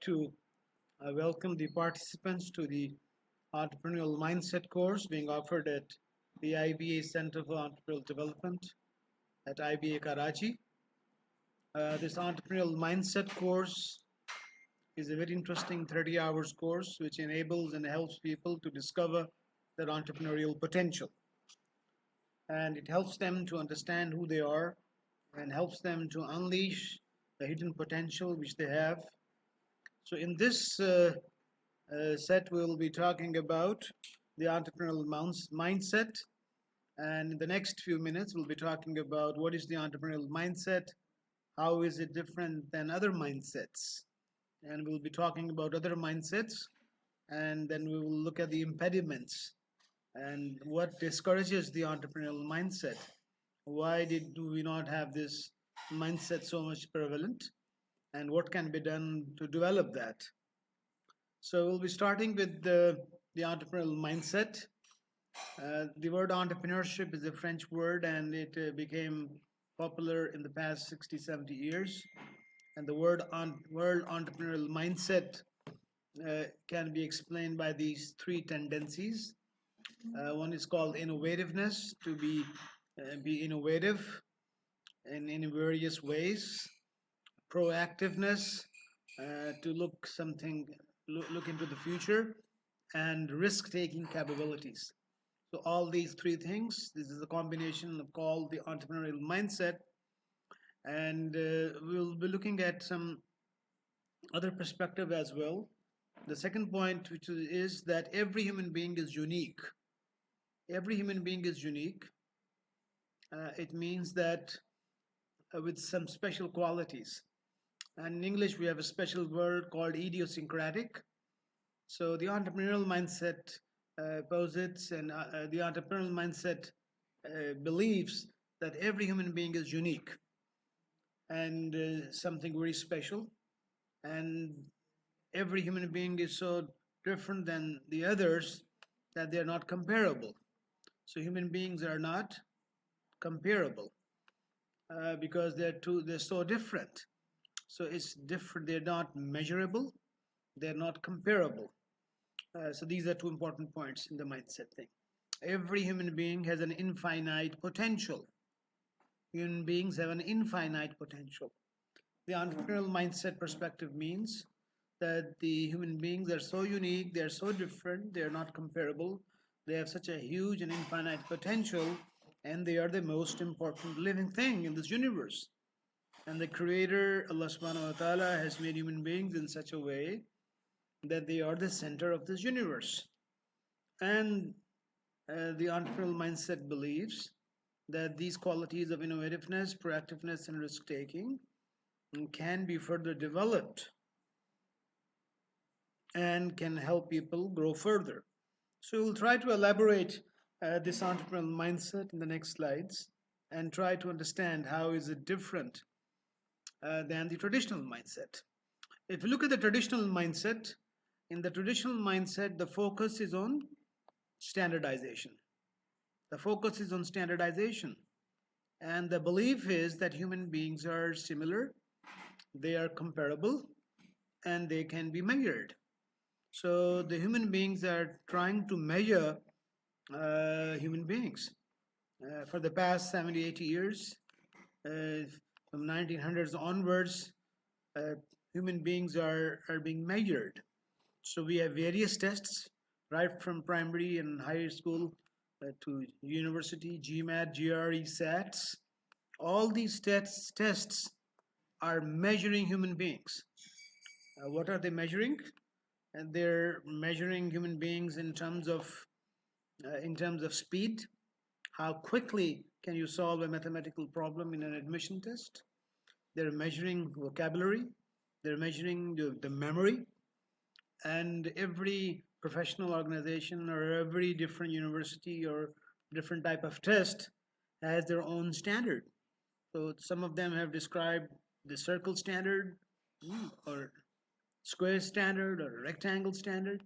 to welcome the participants to the Entrepreneurial Mindset course being offered at the IBA Center for Entrepreneurial Development at IBA Karachi. This Entrepreneurial Mindset course is a very interesting 30 hours course which enables and helps people to discover their entrepreneurial potential. And it helps them to understand who they are and helps them to unleash the hidden potential which they have. So in this set, we'll be talking about the entrepreneurial mindset. And in the next few minutes, we'll be talking about what is the entrepreneurial mindset, how is it different than other mindsets. And we'll be talking about other mindsets, and then we will look at the impediments and what discourages the entrepreneurial mindset. Why do we not have this mindset so much prevalent? And what can be done to develop that? So we'll be starting with the entrepreneurial mindset. The word entrepreneurship is a French word, and it became popular in the past 60, 70 years. And the word entrepreneurial mindset can be explained by these three tendencies. One is called innovativeness, to be innovative in various ways. Proactiveness, to look into the future, and risk-taking capabilities. So all these three things, this is a combination of called the entrepreneurial mindset, and we'll be looking at some other perspective as well. The second point, which is that every human being is unique. Every human being is unique. It means that with some special qualities. And in English, we have a special word called idiosyncratic. So the entrepreneurial mindset posits, and the entrepreneurial mindset believes that every human being is unique and something very special. And every human being is so different than the others that they are not comparable. So human beings are not comparable because they're so different. So it's different. They're not measurable. They're not comparable. So these are two important points in the mindset thing. Every human being has an infinite potential. Human beings have an infinite potential. The entrepreneurial mindset perspective means that the human beings are so unique, they're so different, they're not comparable. They have such a huge and infinite potential, and they are the most important living thing in this universe. And the Creator, Allah subhanahu wa ta'ala, has made human beings in such a way that they are the center of this universe. And the entrepreneurial mindset believes that these qualities of innovativeness, proactiveness, and risk-taking can be further developed and can help people grow further. So we'll try to elaborate this entrepreneurial mindset in the next slides and try to understand how is it different than the traditional mindset. If you look at the traditional mindset, in the traditional mindset, the focus is on standardization. The focus is on standardization. And the belief is that human beings are similar, they are comparable, and they can be measured. So the human beings are trying to measure human beings. For the past 70, 80 years, from 1900s onwards, human beings are being measured. So we have various tests, right from primary and higher school to university, GMAT, GRE, SATs. All these tests are measuring human beings. What are they measuring? And they're measuring human beings in terms of speed. How quickly can you solve a mathematical problem in an admission test? They're measuring vocabulary. They're measuring the memory. And every professional organization or every different university or different type of test has their own standard. So some of them have described the circle standard or square standard or rectangle standard.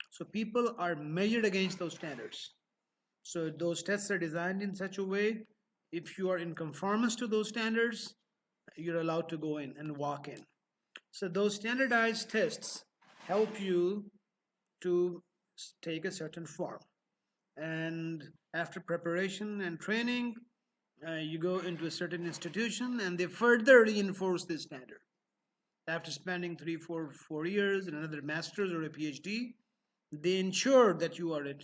So people are measured against those standards. So those tests are designed in such a way, if you are in conformance to those standards, you're allowed to go in and walk in. So those standardized tests help you to take a certain form. And after preparation and training, you go into a certain institution and they further reinforce this standard. After spending 3, 4 years in another master's or a PhD, they ensure that you are a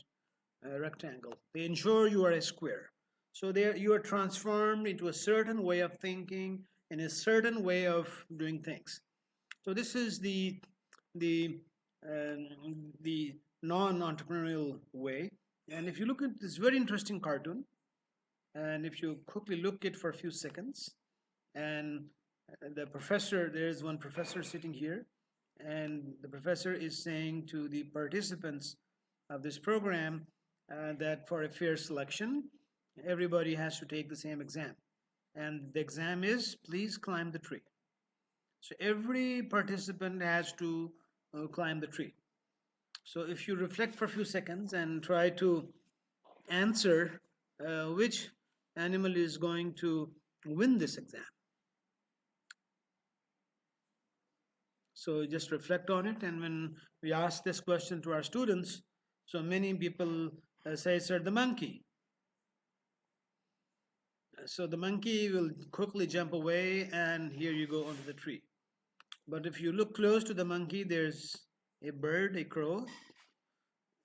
rectangle. They ensure you are a square. So there you are transformed into a certain way of thinking, in a certain way of doing things. So this is the the non-entrepreneurial way. And if you look at this very interesting cartoon, and if you quickly look it for a few seconds, and the professor, there is one professor sitting here, and the professor is saying to the participants of this program that for a fair selection, everybody has to take the same exam. And the exam is please climb the tree. So every participant has to climb the tree. So if you reflect for a few seconds and try to answer which animal is going to win this exam. So just reflect on it, and when we ask this question to our students, so many people say, sir, the monkey. So the monkey will quickly jump away, and here you go onto the tree. But if you look close to the monkey, there's a bird, a crow.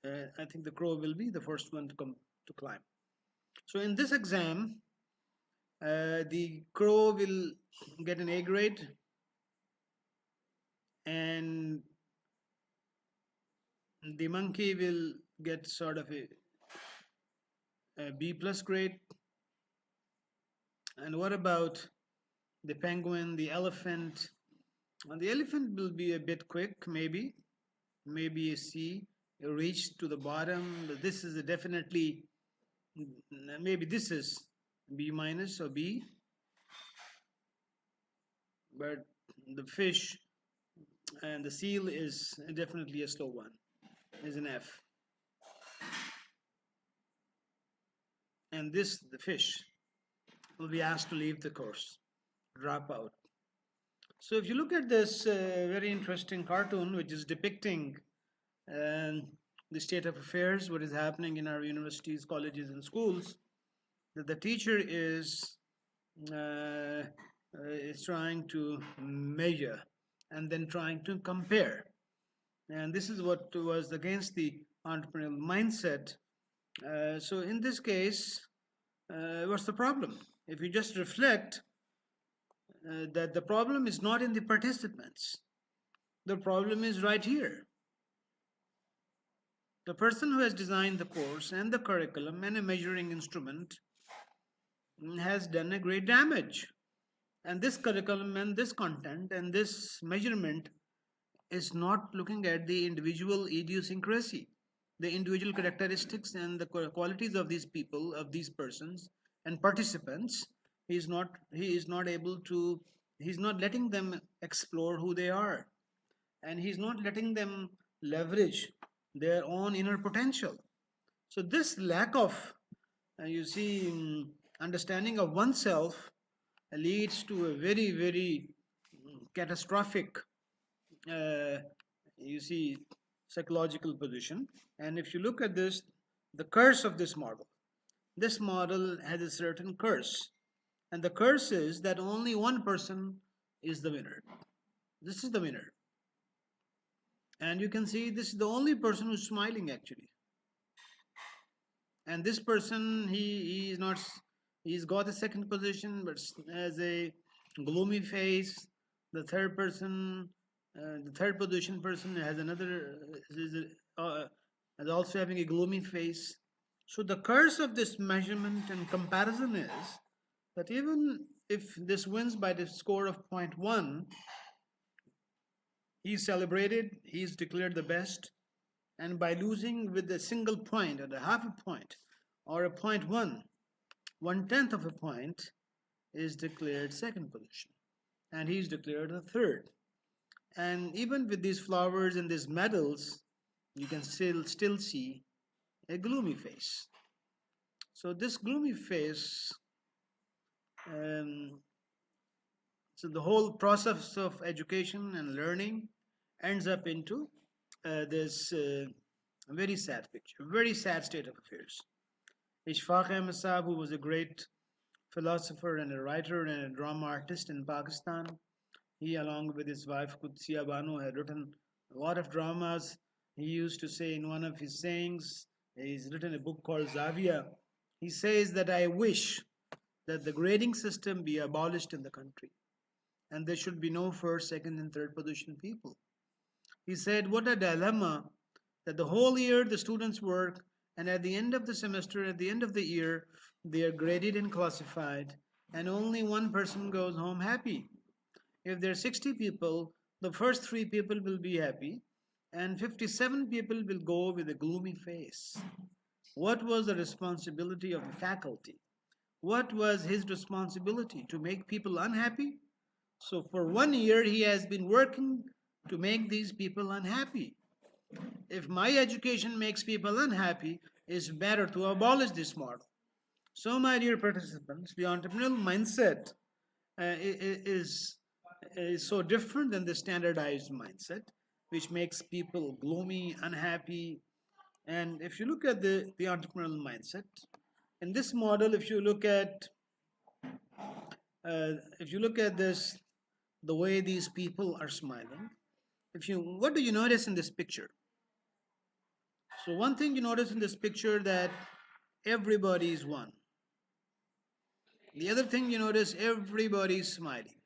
I think the crow will be the first one to climb. So in this exam, the crow will get an A grade, and the monkey will get sort of a B plus grade. And what about the penguin, the elephant? And the elephant will be a bit quick, maybe a C, a reach to the bottom. But this is definitely, maybe this is B minus or B. But the fish and the seal is definitely a slow one, is an F. And this, the fish, will be asked to leave the course, drop out. So if you look at this very interesting cartoon, which is depicting the state of affairs, what is happening in our universities, colleges, and schools, that the teacher is trying to measure and then trying to compare. And this is what was against the entrepreneurial mindset. So in this case, what's the problem? If you just reflect that the problem is not in the participants, the problem is right here. The person who has designed the course and the curriculum and a measuring instrument has done a great damage. And this curriculum and this content and this measurement is not looking at the individual idiosyncrasy, the individual characteristics and the qualities of these people, of these persons and participants. He is not letting them explore who they are, and he's not letting them leverage their own inner potential. So this lack of understanding of oneself leads to a very, very catastrophic psychological position. And if you look at this, the curse of this model has a certain curse, and the curse is that only one person is the winner. This is the winner, and you can see this is the only person who's smiling actually. And this person, he's got the second position, but has a gloomy face. The third position person has is also having a gloomy face. So the curse of this measurement and comparison is that even if this wins by the score of 0.1, he's celebrated, he's declared the best, and by losing with a single point or a half a point or a 0.1, 1/10 of a point, is declared second position, and he's declared the third. And even with these flowers and these medals, you can still see a gloomy face. So this gloomy face, So the whole process of education and learning ends up into this very sad picture, very sad state of affairs. Ishfaq Ahmed Saab, who was a great philosopher and a writer and a drama artist in Pakistan, he, along with his wife Qudsiya Banu, had written a lot of dramas. He used to say in one of his sayings, he's written a book called Zavia. He says that I wish that the grading system be abolished in the country and there should be no first, second, and third position people. He said, what a dilemma that the whole year the students work, and at the end of the semester, at the end of the year, they are graded and classified, and only one person goes home happy. If there are 60 people, the first three people will be happy, and 57 people will go with a gloomy face. What was the responsibility of the faculty? What was his responsibility? To make people unhappy? So for 1 year, he has been working to make these people unhappy. If my education makes people unhappy, it's better to abolish this model. So, my dear participants, the entrepreneurial mindset is so different than the standardized mindset, which makes people gloomy, unhappy. And if you look at the entrepreneurial mindset, in this model, if you look at this, the way these people are smiling, what do you notice in this picture? So one thing you notice in this picture that everybody is one. The other thing you notice, everybody is smiling.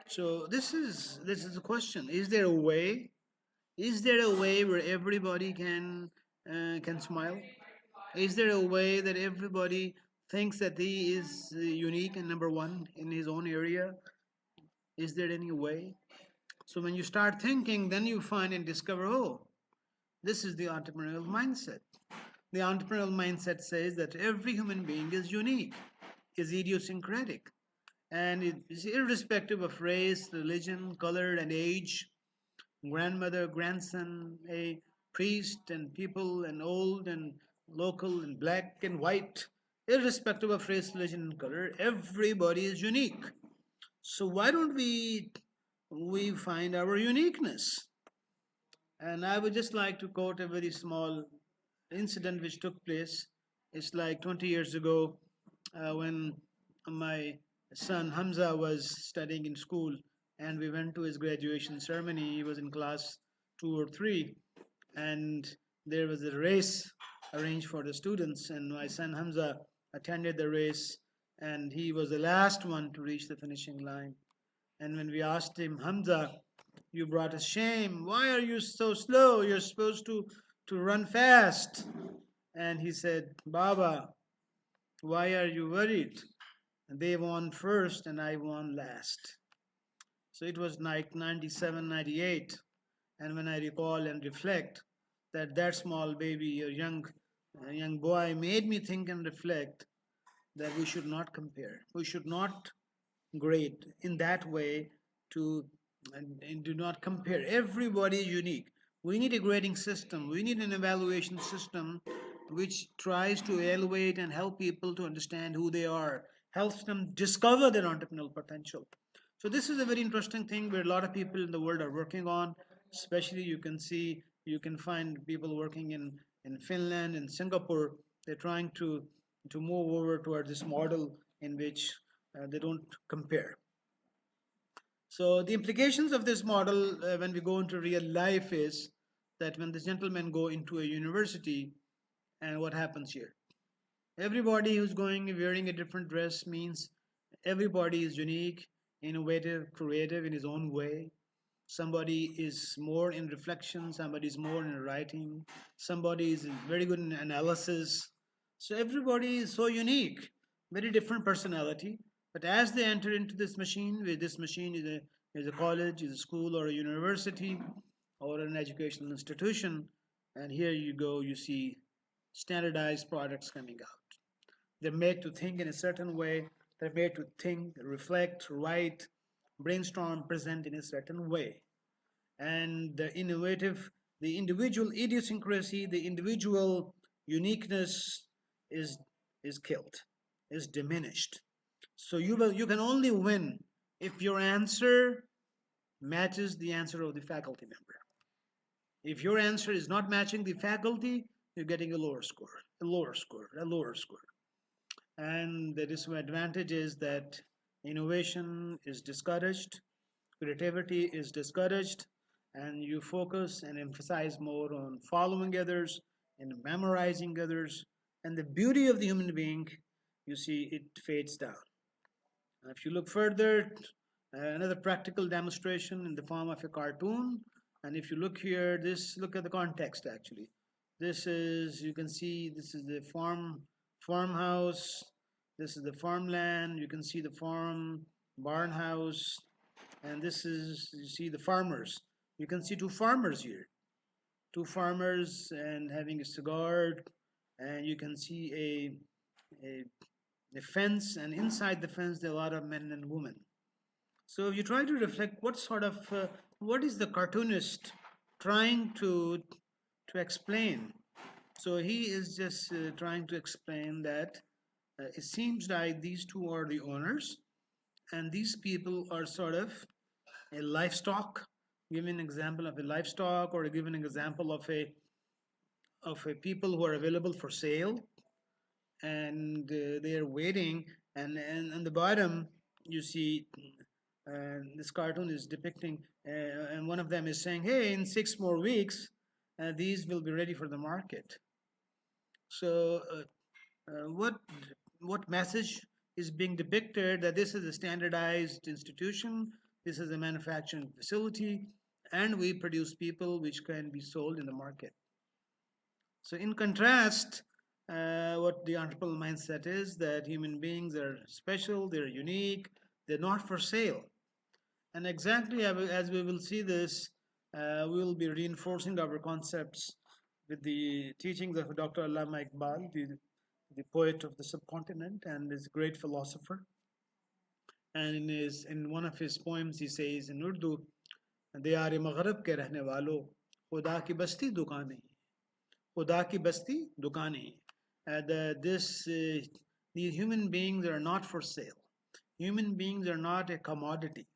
So this is a question: is there a way? Is there a way where everybody can smile? Is there a way that everybody thinks that he is unique and number one in his own area? Is there any way? So when you start thinking, then you find and discover, oh, this is the entrepreneurial mindset. The entrepreneurial mindset says that every human being is unique, is idiosyncratic, and it is irrespective of race, religion, color, and age, grandmother, grandson, a priest, and people, and old, and local, and black, and white, irrespective of race, religion, and color, everybody is unique. So why don't we find our uniqueness? And I would just like to quote a very small incident which took place. It's like 20 years ago when my son Hamza was studying in school and we went to his graduation ceremony. He was in class 2 or 3, and there was a race arranged for the students, and my son Hamza attended the race, and he was the last one to reach the finishing line. And when we asked him, Hamza, you brought us shame. Why are you so slow? You're supposed to run fast. And he said, Baba, why are you worried? They won first and I won last. So it was like 97, 98. And when I recall and reflect that small baby, a young boy, made me think and reflect that we should not compare. We should not grade in that way and do not compare. Everybody is unique. We need a grading system. We need an evaluation system which tries to elevate and help people to understand who they are, helps them discover their entrepreneurial potential. So this is a very interesting thing where a lot of people in the world are working on. Especially you can find people working in Finland and Singapore. They're trying to move over towards this model in which they don't compare. So the implications of this model when we go into real life is that when the gentlemen go into a university, and what happens here? Everybody who's going wearing a different dress means everybody is unique, innovative, creative in his own way. Somebody is more in reflection, somebody is more in writing, somebody is very good in analysis. So everybody is so unique, very different personality. But as they enter into this machine, where this machine is a college, is a school, or a university, or an educational institution, and here you go, you see standardized products coming out. They're made to think in a certain way. They're made to think, reflect, write, brainstorm, present in a certain way. And the individual idiosyncrasy, the individual uniqueness is killed, is diminished. So you can only win if your answer matches the answer of the faculty member. If your answer is not matching the faculty, you're getting a lower score, a lower score, a lower score. And the disadvantage is that innovation is discouraged, creativity is discouraged, and you focus and emphasize more on following others and memorizing others. And the beauty of the human being, you see, it fades down. If you look further, another practical demonstration in the form of a cartoon. And if you look here, look at the context actually. This is, you can see, this is the farmhouse. This is the farmland. You can see the farm, barn house, and this is, you see the farmers. You can see two farmers here, two farmers and having a cigar, and you can see a fence, and inside the fence there are a lot of men and women. So you try to reflect what is the cartoonist trying to explain. So he is just trying to explain that it seems like these two are the owners, and these people are sort of a livestock. Give an example of a livestock, or give an example of a people who are available for sale, and they are waiting. And on the bottom, you see this cartoon is depicting, and one of them is saying, "Hey, in 6 more weeks, these will be ready for the market." So, what message is being depicted? That this is a standardized institution, this is a manufacturing facility, and we produce people which can be sold in the market. So, in contrast, what the entrepreneurial mindset is that human beings are special, they're unique, they're not for sale. And exactly as we will see this, we will be reinforcing our concepts with the teachings of Dr. Allama Iqbal, the poet of the subcontinent and is a great philosopher. And in one of his poems, he says in Urdu, "Diyar Maghrib ke rehne walo, Khuda ki basti dukanein, Khuda ki basti dukanein." These human beings are not for sale. Human beings are not a commodity.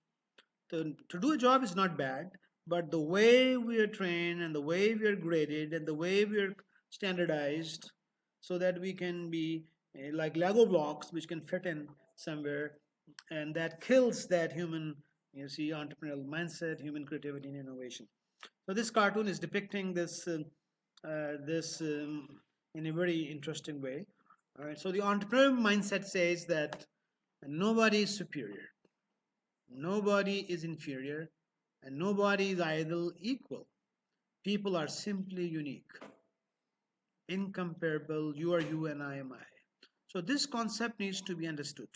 To do a job is not bad, but the way we are trained and the way we are graded and the way we are standardized so that we can be like Lego blocks which can fit in somewhere, and that kills that human, you see, entrepreneurial mindset, human creativity and innovation. So this cartoon is depicting this in a very interesting way. All right. So the entrepreneurial mindset says that nobody is superior, nobody is inferior, and nobody is either equal. People are simply unique, incomparable. You are you, and I am I. So this concept needs to be understood.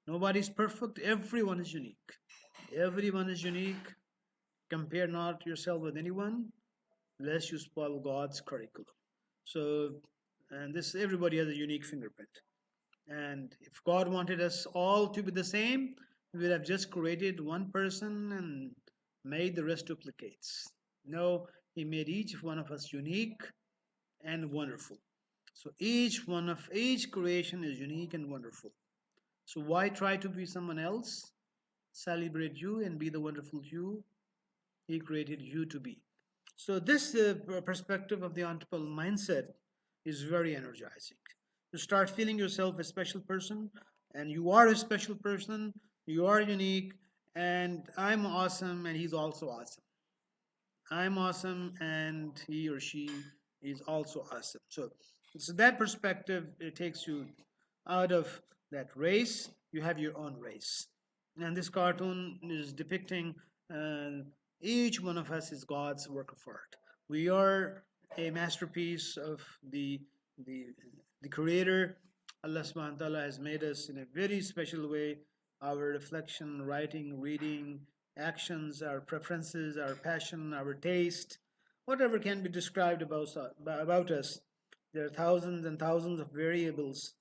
Nobody is perfect. Everyone is unique. Everyone is unique. Compare not yourself with anyone, lest you spoil God's curriculum. So, and this everybody has a unique fingerprint. And if God wanted us all to be the same, we would have just created one person and made the rest duplicates. No, He made each one of us unique and wonderful. So each creation is unique and wonderful. So why try to be someone else? Celebrate you and be the wonderful you He created you to be. So this perspective of the entrepreneurial mindset is very energizing. You start feeling yourself a special person, and you are a special person. You are unique, and I'm awesome, and he's also awesome. I'm awesome, and he or she is also awesome. So that perspective, it takes you out of that race. You have your own race, and this cartoon is depicting each one of us is God's work of art. We are a masterpiece of the the Creator. Allah subhanahu wa ta'ala has made us in a very special way. Our reflection, writing, reading, actions, our preferences, our passion, our taste, whatever can be described about us. There are thousands and thousands of variables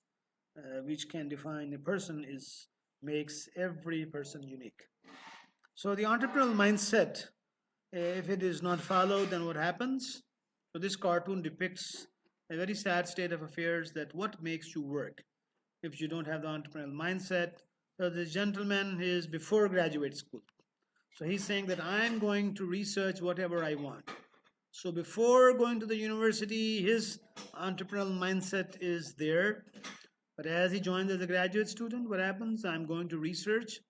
which can define a person is makes every person unique. So the entrepreneurial mindset, if it is not followed, then what happens? So this cartoon depicts a very sad state of affairs that what makes you work? if you don't have the entrepreneurial mindset. So this gentleman is before graduate school. So he's saying that I'm going to research whatever I want. So before going to the university, his entrepreneurial mindset is there. But as he joins as a graduate student, what happens? I'm going to research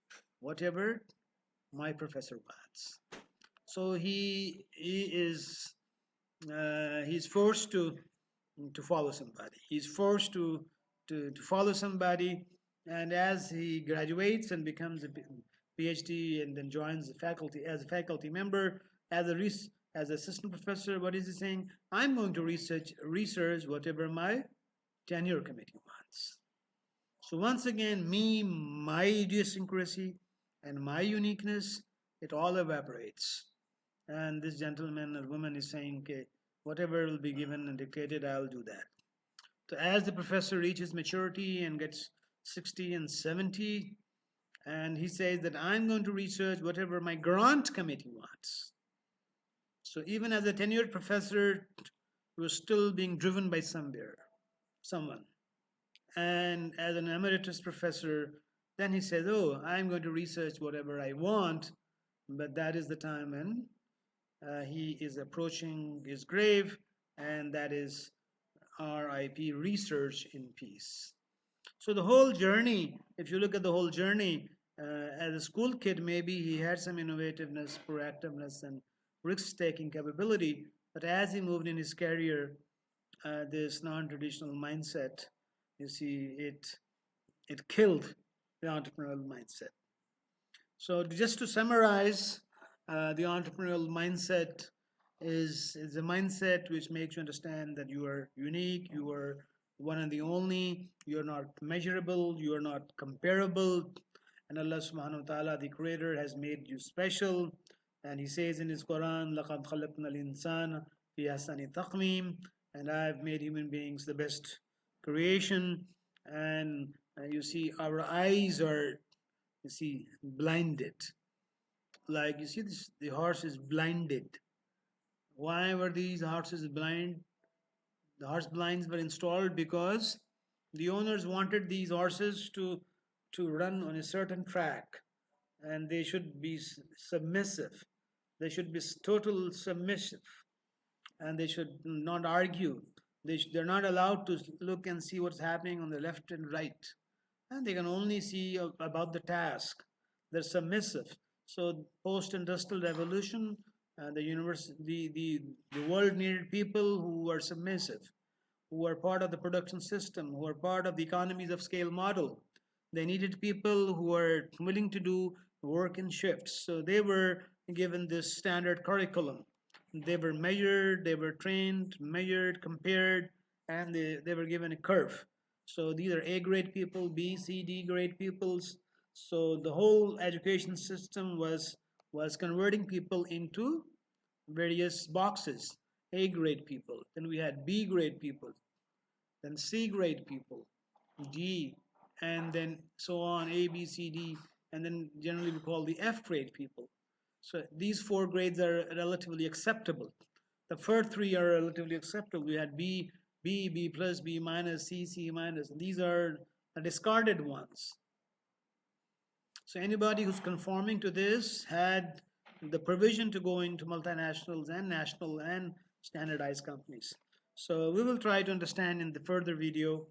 whatever my professor wants. So he's forced to follow somebody. He's forced to follow somebody, and as he graduates and becomes a PhD and then joins the faculty as a faculty member, as assistant professor, what is he saying? I'm going to research whatever my tenure committee wants. So once again, me, my idiosyncrasy, and my uniqueness, it all evaporates. And this gentleman or woman is saying, okay, whatever will be given and dictated, I'll do that. So as the professor reaches maturity and gets 60 and 70, and he says that I'm going to research whatever my grant committee wants. So even as a tenured professor, he was still being driven by someone. And as an emeritus professor, then he says, oh, I'm going to research whatever I want, but that is the time when he is approaching his grave, and that is RIP, research in peace. So the whole journey, if you look at the whole journey, as a school kid, maybe he had some innovativeness, proactiveness, and risk-taking capability, but as he moved in his career, this non-traditional mindset, you see, it killed the entrepreneurial mindset. So just to summarize, the entrepreneurial mindset is a mindset which makes you understand that you are unique, you are one and the only, you are not measurable, you are not comparable, and Allah subhanahu wa ta'ala, the creator, has made you special. And he says in his Quran, لَقَدْ خَلَقْنَا الْإِنسَانَ فِي أَحْسَنِ تَقْوِيمٍ, and I have made human beings the best creation. And you see, our eyes are, you see, blinded. Like you see, the horse is blinded. Why were these horses blind? The horse blinds were installed because the owners wanted these horses to run on a certain track, and they should be submissive. They should be total submissive, and they should not argue. They're not allowed to look and see what's happening on the left and right, and they can only see about the task. They're submissive. So post-industrial revolution, the world needed people who are submissive, who are part of the production system, who are part of the economies of scale model. They needed people who are willing to do work in shifts. So they were given this standard curriculum. They were measured, they were trained, measured, compared, and they were given a curve. So these are A grade people, B, C, D grade pupils. So the whole education system was converting people into various boxes. A grade people, then we had B grade people, then C grade people, D, and then so on, A, B, C, D, and then generally we call the F grade people. So these four grades are relatively acceptable. The first three are relatively acceptable. We had B, B, B plus, B minus, C, C minus. These are the discarded ones. So anybody who's conforming to this had the provision to go into multinationals and national and standardized companies. So we will try to understand in the further video